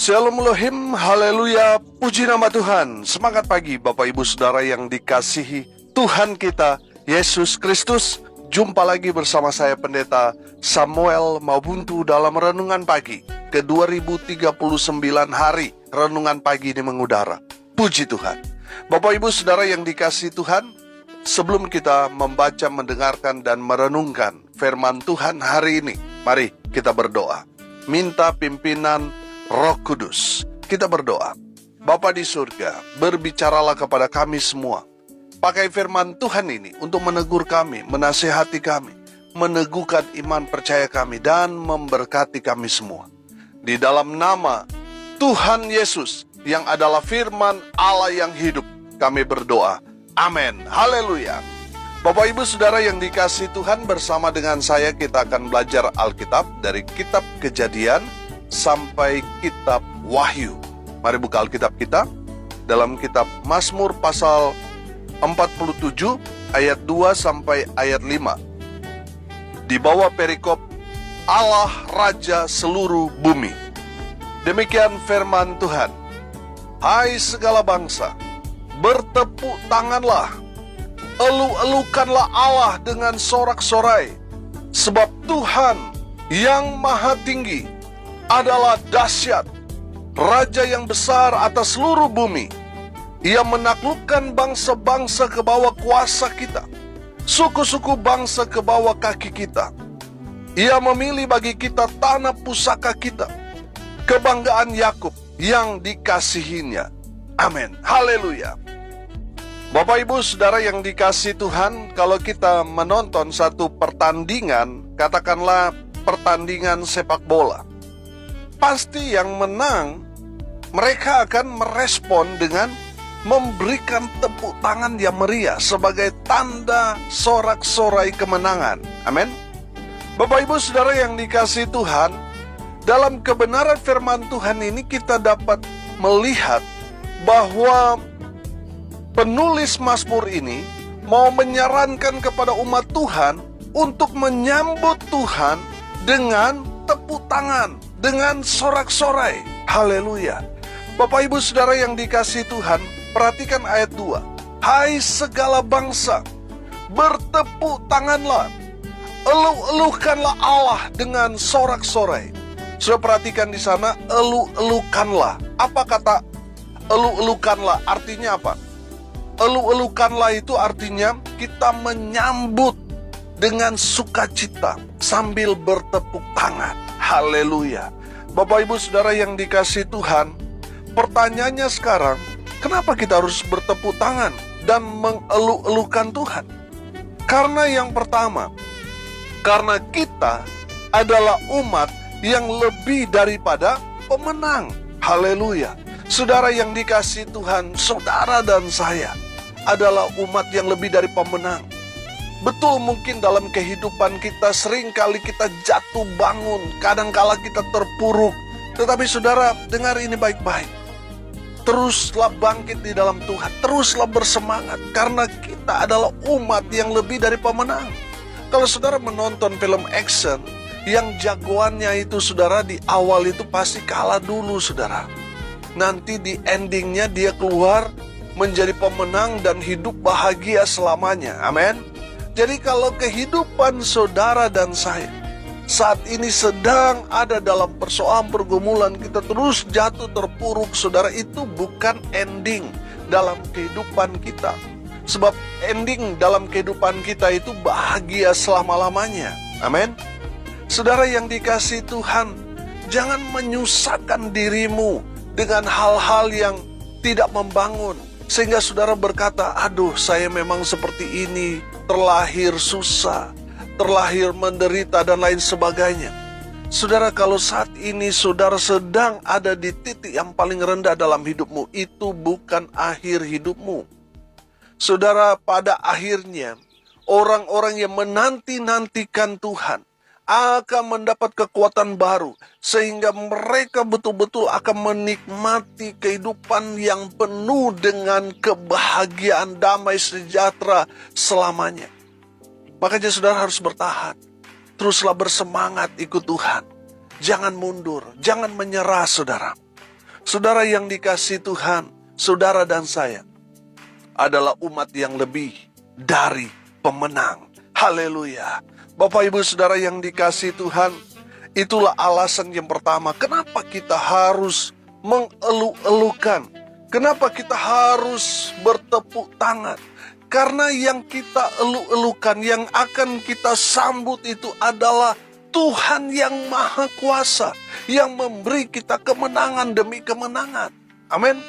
Shalom Elohim, haleluya, puji nama Tuhan. Semangat pagi Bapak Ibu Saudara yang dikasihi Tuhan kita, Yesus Kristus. Jumpa lagi bersama saya Pendeta Samuel Mabuntu dalam Renungan Pagi ke 2039 hari Renungan Pagi ini mengudara. Puji Tuhan. Bapak Ibu Saudara yang dikasihi Tuhan, sebelum kita membaca, mendengarkan, dan merenungkan firman Tuhan hari ini, mari kita berdoa. Minta pimpinan Roh Kudus. Kita berdoa. Bapa di surga, berbicaralah kepada kami semua. Pakai firman Tuhan ini untuk menegur kami, menasihati kami, meneguhkan iman percaya kami, dan memberkati kami semua. Di dalam nama Tuhan Yesus, yang adalah firman Allah yang hidup, kami berdoa. Amin. Haleluya. Bapak Ibu Saudara yang dikasihi Tuhan, bersama dengan saya kita akan belajar Alkitab dari kitab Kejadian sampai kitab Wahyu. Mari buka Alkitab kita dalam kitab Mazmur pasal 47 ayat 2 sampai ayat 5. Di bawah perikop Allah Raja seluruh bumi. Demikian firman Tuhan. Hai segala bangsa, bertepuk tanganlah, elu-elukanlah Allah dengan sorak-sorai, sebab Tuhan yang maha tinggi adalah dahsyat, Raja yang besar atas seluruh bumi. Ia menaklukkan bangsa-bangsa ke bawah kuasa kita, suku-suku bangsa ke bawah kaki kita. Ia memilih bagi kita tanah pusaka kita, kebanggaan Yakub yang dikasihinya. Amin. Haleluya. Bapak Ibu Saudara yang dikasihi Tuhan, kalau kita menonton satu pertandingan, katakanlah pertandingan sepak bola, pasti yang menang, mereka akan merespon dengan memberikan tepuk tangan yang meriah sebagai tanda sorak-sorai kemenangan. Amin. Bapak Ibu Saudara yang dikasihi Tuhan, dalam kebenaran firman Tuhan ini kita dapat melihat bahwa penulis Mazmur ini mau menyarankan kepada umat Tuhan untuk menyambut Tuhan dengan tepuk tangan, dengan sorak-sorai. Haleluya. Bapak Ibu Saudara yang dikasihi Tuhan, perhatikan ayat 2. Hai segala bangsa, bertepuk tanganlah, elu-elukanlah Allah dengan sorak-sorai. Saudara perhatikan di sana, elu-elukanlah. Apa kata elu-elukanlah? Artinya apa? Elu-elukanlah itu artinya kita menyambut dengan sukacita sambil bertepuk tangan. Haleluya. Bapak Ibu Saudara yang dikasihi Tuhan, pertanyaannya sekarang, kenapa kita harus bertepuk tangan dan mengelu-elukan Tuhan? Karena yang pertama, karena kita adalah umat yang lebih daripada pemenang. Haleluya. Saudara yang dikasihi Tuhan, saudara dan saya adalah umat yang lebih dari pemenang. Betul, mungkin dalam kehidupan kita seringkali kita jatuh bangun, kadangkala kita terpuruk. Tetapi saudara, dengar ini baik-baik. Teruslah bangkit di dalam Tuhan, teruslah bersemangat, karena kita adalah umat yang lebih dari pemenang. Kalau saudara menonton film action, yang jagoannya itu saudara di awal itu pasti kalah dulu saudara. Nanti di endingnya dia keluar menjadi pemenang dan hidup bahagia selamanya. Amin. Jadi kalau kehidupan saudara dan saya saat ini sedang ada dalam persoalan pergumulan, kita terus jatuh terpuruk, saudara, itu bukan ending dalam kehidupan kita. Sebab ending dalam kehidupan kita itu bahagia selama-lamanya. Amin. Saudara yang dikasihi Tuhan, jangan menyusahkan dirimu dengan hal-hal yang tidak membangun, sehingga saudara berkata, aduh saya memang seperti ini, terlahir susah, terlahir menderita, dan lain sebagainya. Saudara, kalau saat ini saudara sedang ada di titik yang paling rendah dalam hidupmu, itu bukan akhir hidupmu. Saudara, pada akhirnya orang-orang yang menanti-nantikan Tuhan akan mendapat kekuatan baru, sehingga mereka betul-betul akan menikmati kehidupan yang penuh dengan kebahagiaan, damai sejahtera selamanya. Makanya saudara harus bertahan, teruslah bersemangat ikut Tuhan. Jangan mundur, jangan menyerah saudara. Saudara yang dikasihi Tuhan, saudara dan saya adalah umat yang lebih dari pemenang. Haleluya. Bapak Ibu Saudara yang dikasihi Tuhan, itulah alasan yang pertama kenapa kita harus mengeluh-elukan. Kenapa kita harus bertepuk tangan? Karena yang kita eluh-elukan, yang akan kita sambut itu adalah Tuhan yang Maha Kuasa, yang memberi kita kemenangan demi kemenangan. Amin.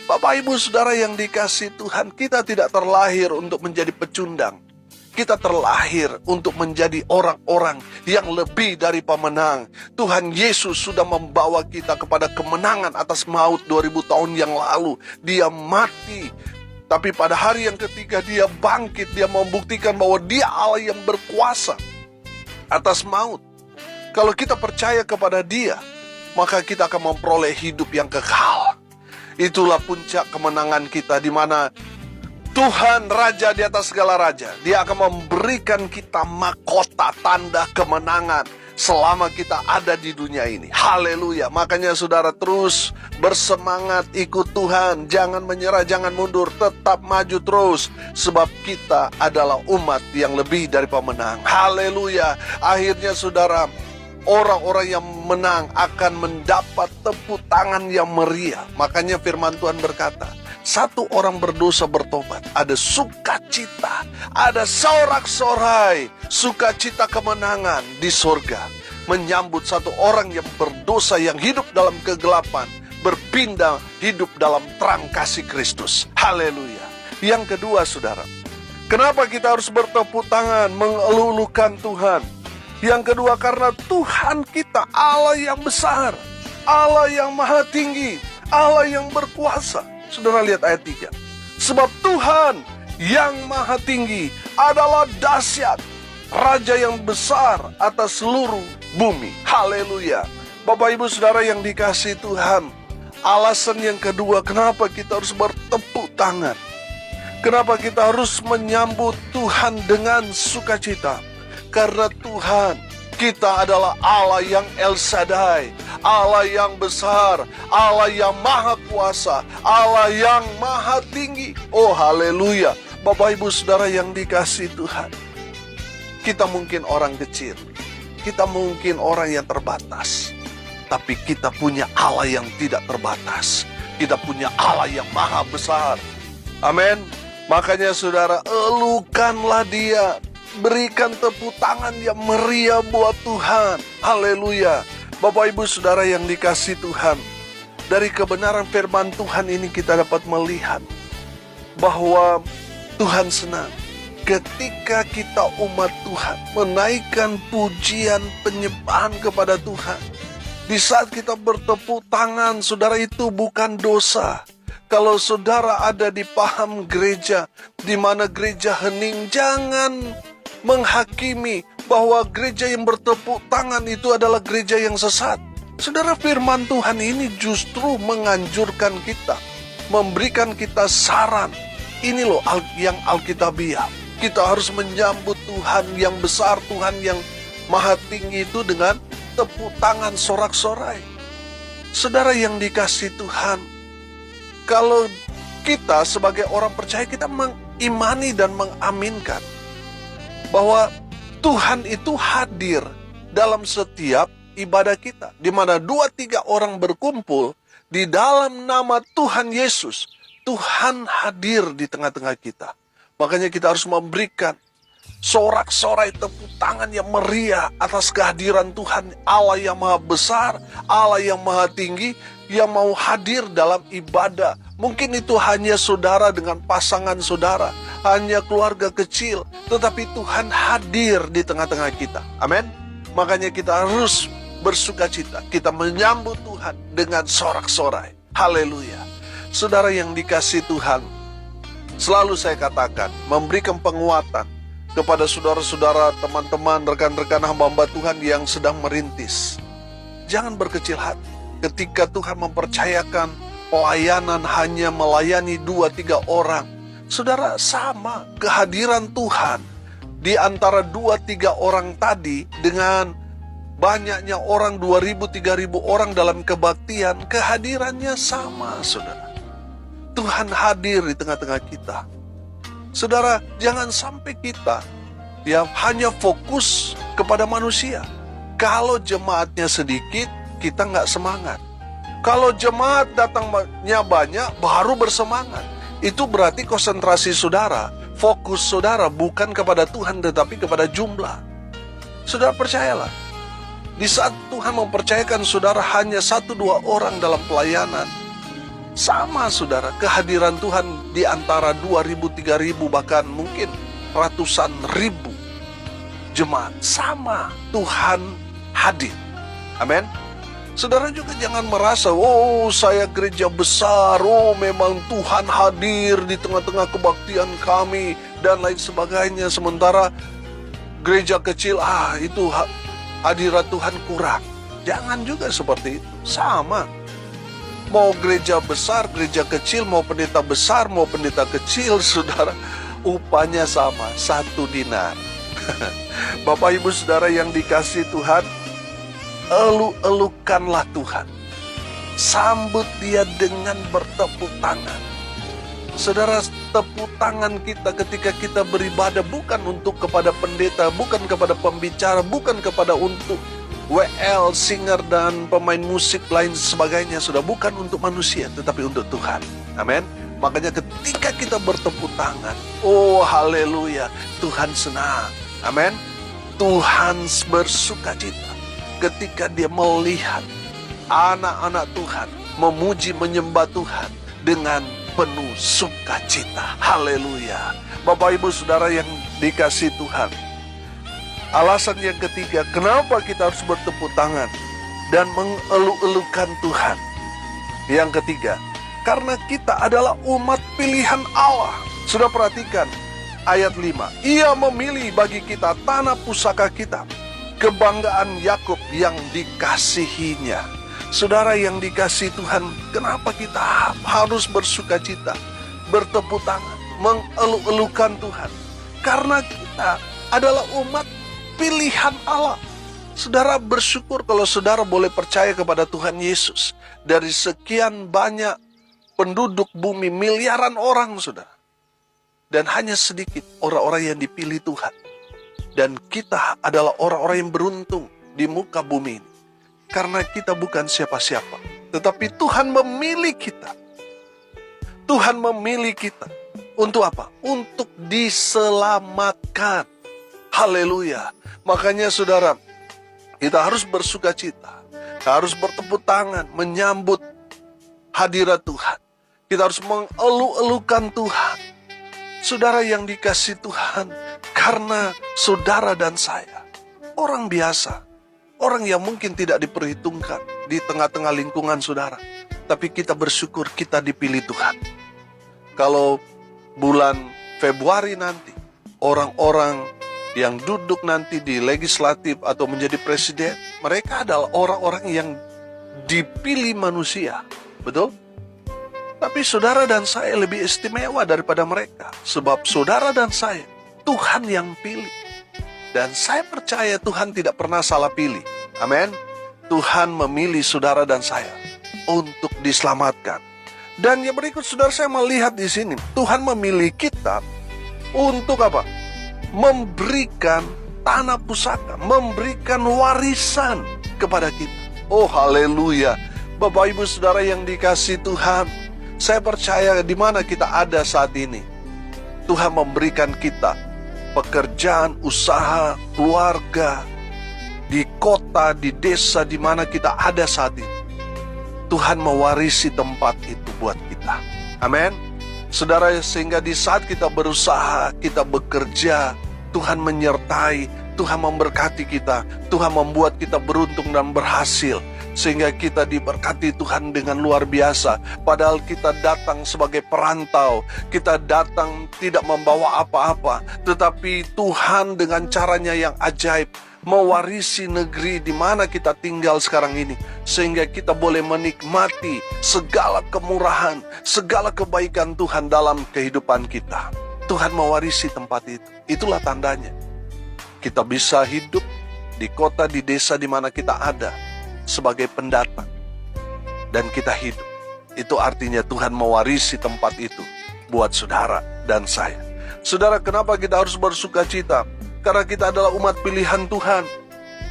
Bapak Ibu Saudara yang dikasihi Tuhan, kita tidak terlahir untuk menjadi pecundang. Kita terlahir untuk menjadi orang-orang yang lebih dari pemenang. Tuhan Yesus sudah membawa kita kepada kemenangan atas maut 2000 tahun yang lalu. Dia mati, tapi pada hari yang ketiga dia bangkit. Dia membuktikan bahwa dia Allah yang berkuasa atas maut. Kalau kita percaya kepada dia, maka kita akan memperoleh hidup yang kekal. Itulah puncak kemenangan kita, di mana Tuhan Raja di atas segala raja. Dia akan memberikan kita mahkota tanda kemenangan selama kita ada di dunia ini. Haleluya. Makanya saudara terus bersemangat ikut Tuhan. Jangan menyerah, jangan mundur. Tetap maju terus. Sebab kita adalah umat yang lebih dari pemenang. Haleluya. Akhirnya saudara, orang-orang yang menang akan mendapat tepuk tangan yang meriah. Makanya firman Tuhan berkata, satu orang berdosa bertobat, ada sukacita, ada sorak-sorai, sukacita kemenangan di sorga. Menyambut satu orang yang berdosa, yang hidup dalam kegelapan, berpindah hidup dalam terang kasih Kristus. Haleluya. Yang kedua saudara, kenapa kita harus bertepuk tangan, mengeluh-elukan Tuhan? Yang kedua, karena Tuhan kita Allah yang besar, Allah yang maha tinggi, Allah yang berkuasa. Saudara lihat ayat 3. Sebab Tuhan yang maha tinggi adalah dahsyat, Raja yang besar atas seluruh bumi. Haleluya. Bapak Ibu Saudara yang dikasihi Tuhan, alasan yang kedua kenapa kita harus bertepuk tangan, kenapa kita harus menyambut Tuhan dengan sukacita. Karena Tuhan kita adalah Allah yang El Shaddai, Allah yang besar, Allah yang maha kuasa, Allah yang maha tinggi. Oh haleluya. Bapak Ibu Saudara yang dikasihi Tuhan, kita mungkin orang kecil, kita mungkin orang yang terbatas, tapi kita punya Allah yang tidak terbatas. Kita punya Allah yang maha besar. Amin. Makanya saudara, elukanlah dia. Berikan tepuk tangan yang meriah buat Tuhan. Haleluya. Bapak Ibu Saudara yang dikasihi Tuhan, dari kebenaran firman Tuhan ini kita dapat melihat bahwa Tuhan senang ketika kita umat Tuhan menaikkan pujian penyembahan kepada Tuhan. Di saat kita bertepuk tangan, saudara, itu bukan dosa. Kalau saudara ada di paham gereja, di mana gereja hening, jangan menghakimi bahwa gereja yang bertepuk tangan itu adalah gereja yang sesat. Saudara, firman Tuhan ini justru menganjurkan kita, memberikan kita saran. Ini loh yang Alkitabiah. Kita harus menyambut Tuhan yang besar, Tuhan yang maha tinggi itu dengan tepuk tangan sorak-sorai. Saudara yang dikasihi Tuhan, kalau kita sebagai orang percaya, kita mengimani dan mengaminkan bahwa Tuhan itu hadir dalam setiap ibadah kita. Di mana 2-3 orang berkumpul di dalam nama Tuhan Yesus, Tuhan hadir di tengah-tengah kita. Makanya kita harus memberikan sorak-sorai tepuk tangan yang meriah atas kehadiran Tuhan Allah yang maha besar, Allah yang maha tinggi, yang mau hadir dalam ibadah. Mungkin itu hanya saudara dengan pasangan saudara, hanya keluarga kecil, tetapi Tuhan hadir di tengah-tengah kita. Amin. Makanya kita harus bersukacita. Kita menyambut Tuhan dengan sorak-sorai. Haleluya. Saudara yang dikasihi Tuhan, selalu saya katakan, memberikan penguatan kepada saudara-saudara, teman-teman, rekan-rekan hamba-hamba Tuhan yang sedang merintis. Jangan berkecil hati ketika Tuhan mempercayakan pelayanan hanya melayani 2-3 orang. Saudara, sama kehadiran Tuhan di antara 2-3 orang tadi dengan banyaknya orang, 2.000, 3.000 orang dalam kebaktian, kehadirannya sama, saudara. Tuhan hadir di tengah-tengah kita. Saudara, jangan sampai kita hanya fokus kepada manusia. Kalau jemaatnya sedikit, kita nggak semangat. Kalau jemaat datangnya banyak, baru bersemangat. Itu berarti konsentrasi saudara, fokus saudara bukan kepada Tuhan, tetapi kepada jumlah. Saudara percayalah, di saat Tuhan mempercayakan saudara hanya 1-2 orang dalam pelayanan, sama saudara, kehadiran Tuhan di antara 2.000, 3.000, bahkan mungkin ratusan ribu jemaat. Sama, Tuhan hadir. Amin. Saudara juga jangan merasa, oh saya gereja besar, oh memang Tuhan hadir di tengah-tengah kebaktian kami, dan lain sebagainya. Sementara gereja kecil, itu hadirat Tuhan kurang. Jangan juga seperti itu. Sama. Mau gereja besar, gereja kecil, mau pendeta besar, mau pendeta kecil, saudara, upahnya sama, 1 dinar. Bapak Ibu Saudara yang dikasihi Tuhan, elu-elukanlah Tuhan. Sambut Dia dengan bertepuk tangan. Saudara, tepuk tangan kita ketika kita beribadah bukan untuk kepada pendeta, bukan kepada pembicara, bukan kepada untuk WL, singer, dan pemain musik lain sebagainya. Sudah bukan untuk manusia, tetapi untuk Tuhan. Amin. Makanya ketika kita bertepuk tangan, oh haleluya, Tuhan senang. Amin. Tuhan bersukacita ketika Dia melihat anak-anak Tuhan memuji menyembah Tuhan dengan penuh sukacita. Haleluya. Bapak Ibu Saudara yang dikasihi Tuhan, alasan yang ketiga, kenapa kita harus bertepuk tangan dan mengeluh-elukan Tuhan. Yang ketiga, karena kita adalah umat pilihan Allah. Sudah perhatikan ayat 5. Ia memilih bagi kita tanah pusaka kita, kebanggaan Yakub yang dikasihinya. Saudara yang dikasihi Tuhan, kenapa kita harus bersukacita, bertepuk tangan, mengeluh-elukan Tuhan? Karena kita adalah umat pilihan Allah. Saudara bersyukur kalau saudara boleh percaya kepada Tuhan Yesus. Dari sekian banyak penduduk bumi, miliaran orang, saudara, dan hanya sedikit orang-orang yang dipilih Tuhan. Dan kita adalah orang-orang yang beruntung di muka bumi ini, karena kita bukan siapa-siapa, tetapi Tuhan memilih kita. Tuhan memilih kita untuk apa? Untuk diselamatkan. Haleluya. Makanya saudara, kita harus bersukacita, harus bertepuk tangan menyambut hadirat Tuhan. Kita harus mengeluh-elukan Tuhan. Saudara yang dikasihi Tuhan, karena saudara dan saya orang biasa, orang yang mungkin tidak diperhitungkan di tengah-tengah lingkungan saudara, tapi kita bersyukur kita dipilih Tuhan. Kalau bulan Februari nanti, orang-orang yang duduk nanti di legislatif atau menjadi presiden, mereka adalah orang-orang yang dipilih manusia, betul? Tapi saudara dan saya lebih istimewa daripada mereka, sebab saudara dan saya Tuhan yang pilih. Dan saya percaya Tuhan tidak pernah salah pilih. Amin. Tuhan memilih saudara dan saya untuk diselamatkan. Dan yang berikut saudara, saya melihat di sini Tuhan memilih kita untuk apa? Memberikan tanah pusaka, memberikan warisan kepada kita. Oh haleluya. Bapak Ibu Saudara yang dikasihi Tuhan, saya percaya di mana kita ada saat ini, Tuhan memberikan kita pekerjaan, usaha, keluarga, di kota, di desa, di mana kita ada saat ini. Tuhan mewarisi tempat itu buat kita. Amin. Saudara, sehingga di saat kita berusaha, kita bekerja, Tuhan menyertai, Tuhan memberkati kita, Tuhan membuat kita beruntung dan berhasil. Sehingga kita diberkati Tuhan dengan luar biasa. Padahal kita datang sebagai perantau, kita datang tidak membawa apa-apa, tetapi Tuhan dengan caranya yang ajaib mewarisi negeri di mana kita tinggal sekarang ini, sehingga kita boleh menikmati segala kemurahan, segala kebaikan Tuhan dalam kehidupan kita. Tuhan mewarisi tempat itu. Itulah tandanya kita bisa hidup di kota, di desa di mana kita ada sebagai pendatang dan kita hidup. Itu artinya Tuhan mewarisi tempat itu buat saudara dan saya. Saudara, kenapa kita harus bersuka cita? Karena kita adalah umat pilihan Tuhan.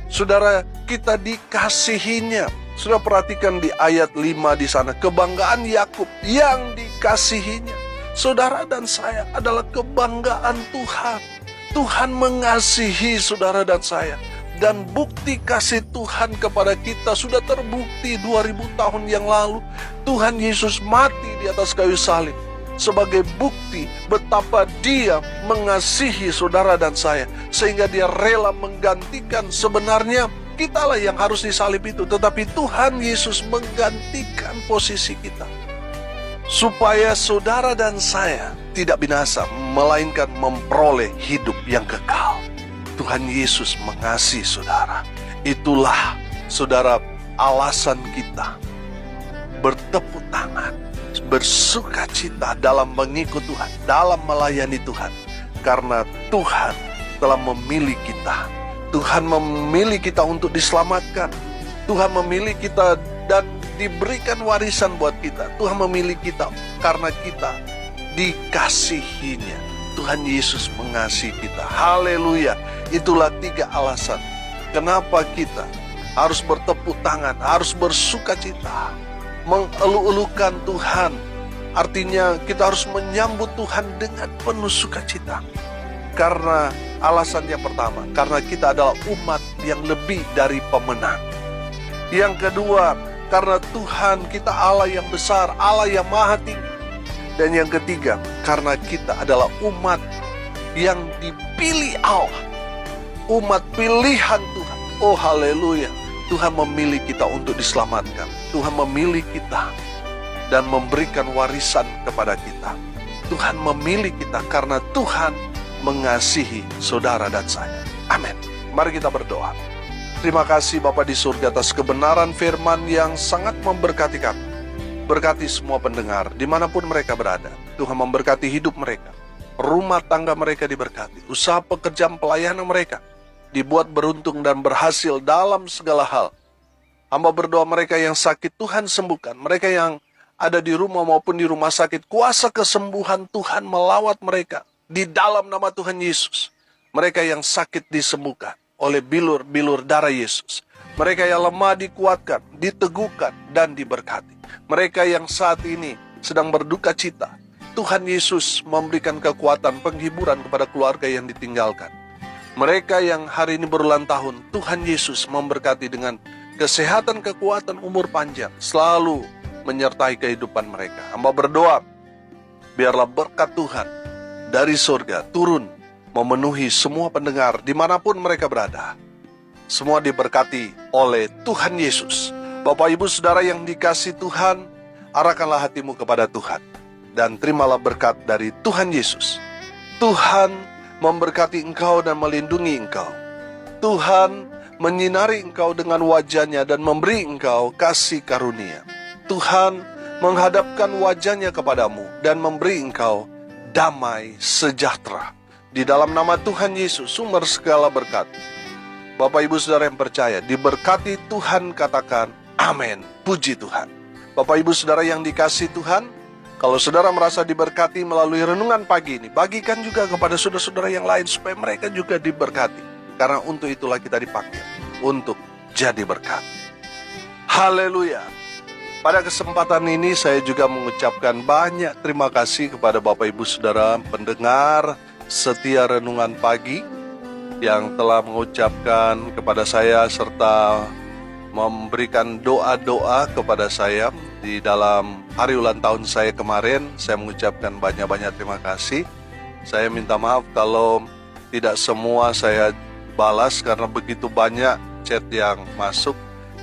Saudara, kita dikasihinya. Saudara perhatikan di ayat 5 di sana, kebanggaan Yakub yang dikasihinya. Saudara dan saya adalah kebanggaan Tuhan. Tuhan mengasihi saudara dan saya. Dan bukti kasih Tuhan kepada kita sudah terbukti 2000 tahun yang lalu. Tuhan Yesus mati di atas kayu salib sebagai bukti betapa Dia mengasihi saudara dan saya, sehingga Dia rela menggantikan. Sebenarnya kitalah yang harus disalib itu, tetapi Tuhan Yesus menggantikan posisi kita supaya saudara dan saya tidak binasa, melainkan memperoleh hidup yang kekal. Tuhan Yesus mengasihi saudara. Itulah saudara alasan kita bertepuk tangan, bersuka cita dalam mengikut Tuhan, dalam melayani Tuhan. Karena Tuhan telah memilih kita. Tuhan memilih kita untuk diselamatkan. Tuhan memilih kita dan diberikan warisan buat kita. Tuhan memilih kita karena kita dikasihinya. Tuhan Yesus mengasihi kita. Haleluya. Itulah 3 alasan kenapa kita harus bertepuk tangan, harus bersuka cita, mengelu-elukan Tuhan. Artinya kita harus menyambut Tuhan dengan penuh sukacita. Karena alasan yang pertama, karena kita adalah umat yang lebih dari pemenang. Yang kedua, karena Tuhan kita Allah yang besar, Allah yang maha tinggi. Dan yang ketiga, karena kita adalah umat yang dipilih Allah, umat pilihan Tuhan. Oh haleluya, Tuhan memilih kita untuk diselamatkan. Tuhan memilih kita dan memberikan warisan kepada kita. Tuhan memilih kita karena Tuhan mengasihi saudara dan saya. Amin. Mari kita berdoa. Terima kasih Bapa di surga atas kebenaran firman yang sangat memberkati kami. Berkati semua pendengar dimanapun mereka berada. Tuhan memberkati hidup mereka, rumah tangga mereka diberkati, usaha pekerjaan pelayanan mereka dibuat beruntung dan berhasil dalam segala hal. Hamba berdoa mereka yang sakit Tuhan sembuhkan. Mereka yang ada di rumah maupun di rumah sakit, kuasa kesembuhan Tuhan melawat mereka di dalam nama Tuhan Yesus. Mereka yang sakit disembuhkan oleh bilur-bilur darah Yesus. Mereka yang lemah dikuatkan, diteguhkan dan diberkati. Mereka yang saat ini sedang berduka cita, Tuhan Yesus memberikan kekuatan, penghiburan kepada keluarga yang ditinggalkan. Mereka yang hari ini berulang tahun, Tuhan Yesus memberkati dengan kesehatan, kekuatan, umur panjang, selalu menyertai kehidupan mereka. Hamba berdoa, biarlah berkat Tuhan dari surga turun memenuhi semua pendengar dimanapun mereka berada. Semua diberkati oleh Tuhan Yesus. Bapak Ibu Saudara yang dikasihi Tuhan, arahkanlah hatimu kepada Tuhan dan terimalah berkat dari Tuhan Yesus. Tuhan memberkati engkau dan melindungi engkau. Tuhan menyinari engkau dengan wajahnya dan memberi engkau kasih karunia. Tuhan menghadapkan wajahnya kepadamu dan memberi engkau damai sejahtera. Di dalam nama Tuhan Yesus, sumber segala berkat. Bapak Ibu Saudara yang percaya, diberkati Tuhan, katakan amin. Puji Tuhan. Bapak Ibu Saudara yang dikasihi Tuhan, kalau saudara merasa diberkati melalui renungan pagi ini, bagikan juga kepada saudara-saudara yang lain supaya mereka juga diberkati. Karena untuk itulah kita dipanggil, untuk jadi berkat. Haleluya. Pada kesempatan ini saya juga mengucapkan banyak terima kasih kepada Bapak Ibu Saudara pendengar setia renungan pagi yang telah mengucapkan kepada saya serta memberikan doa-doa kepada saya di dalam hari ulang tahun saya kemarin. Saya mengucapkan banyak-banyak terima kasih. Saya minta maaf kalau tidak semua saya balas karena begitu banyak chat yang masuk.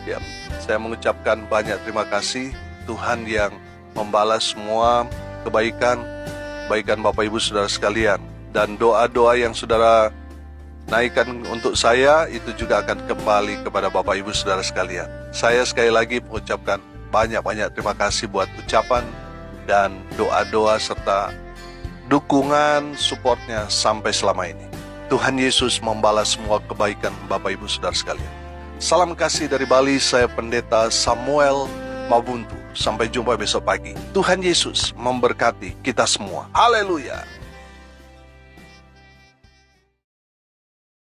Ya, saya mengucapkan banyak terima kasih. Tuhan yang membalas semua kebaikan Bapak Ibu Saudara sekalian. Dan doa-doa yang saudara naikkan untuk saya itu juga akan kembali kepada Bapak Ibu Saudara sekalian. Saya sekali lagi mengucapkan banyak-banyak terima kasih buat ucapan dan doa-doa serta dukungan supportnya sampai selama ini. Tuhan Yesus membalas semua kebaikan Bapak Ibu Saudara sekalian. Salam kasih dari Bali, saya Pendeta Samuel Mabuntu. Sampai jumpa besok pagi. Tuhan Yesus memberkati kita semua. Haleluya.